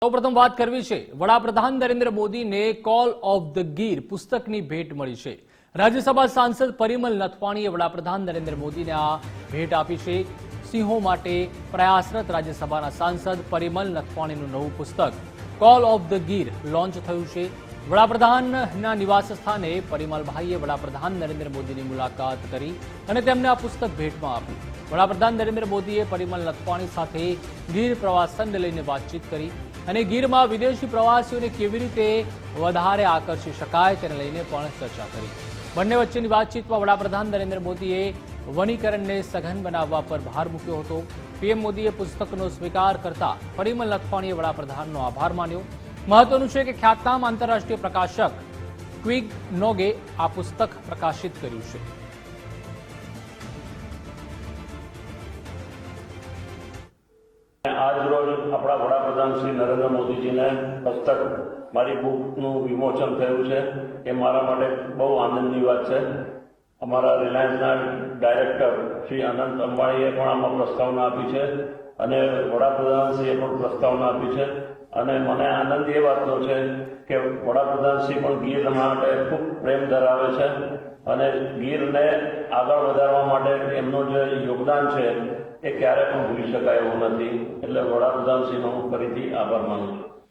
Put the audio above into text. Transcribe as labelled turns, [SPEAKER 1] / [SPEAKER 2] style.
[SPEAKER 1] સૌપ્રથમ વાત કરવી છે વડાપ્રધાન નરેન્દ્ર મોદીને કોલ ઓફ ધ ગીર પુસ્તકની ભેટ મળી છે। રાજ્યસભા સાંસદ પરિમલ નથવાણીએ વડાપ્રધાન નરેન્દ્ર મોદીને આ ભેટ આપી છે। સિંહો માટે પ્રયાસરત રાજ્યસભાના સાંસદ પરિમલ નથવાણીનું નવું પુસ્તક call of the Gir launch થયું છે। વડાપ્રધાનના નિવાસ સ્થાને પરિમલભાઈએ વડાપ્રધાન નરેન્દ્ર મોદીની મુલાકાત કરી અને તેમને આ પુસ્તક ભેટમાં આપ્યું। વડાપ્રધાન નરેન્દ્ર મોદીએ પરિમલ નથવાણી સાથે ગીર પ્રવાસનને લઈને વાતચીત કરી અને ગીરમાં વિદેશી પ્રવાસીઓને કેવી રીતે વધારે આકર્ષી શકાય તેને લઈને પણ ચર્ચા કરી। બંને વચ્ચેની વાતચીતમાં વડાપ્રધાન નરેન્દ્ર મોદીએ વનીકરણને સઘન બનાવવા પર ભાર મૂક્યો હતો। પીએમ મોદીએ પુસ્તકનો સ્વીકાર કરતા પરિમલ નથવાણીએ વડાપ્રધાનનો આભાર માન્યો। મહત્વનું છે કે ખ્યાતનામ આંતરરાષ્ટ્રીય પ્રકાશક ક્વિગ નોગે આ પુસ્તક પ્રકાશિત કર્યું છે।
[SPEAKER 2] आज रोज अपना वडाप्रधान श्री नरेंद्र मोदी जी ने पुस्तक मारी बुकનું વિમોચન થયું છે એ મારા માટે બહુ આનંદની વાત છે। અમારા રિલાયન્સના ડાયરેક્ટર શ્રી અનંત અંબાણીએ પણ આમાં પ્રસ્તાવના આપી છે અને વડાપ્રધાનશ્રીએ પણ પ્રસ્તાવના આપી છે અને મને આનંદ એ વાતનો છે કે વડાપ્રધાનશ્રી પણ ગીર માટે ખૂબ પ્રેમ ધરાવે છે અને ગીરને આગળ વધારવા માટે એમનું જે યોગદાન છે એ ક્યારે પણ ભૂલી શકાય એવું નથી। એટલે વડાપ્રધાનશ્રીનો હું ફરીથી આભાર માનું છું।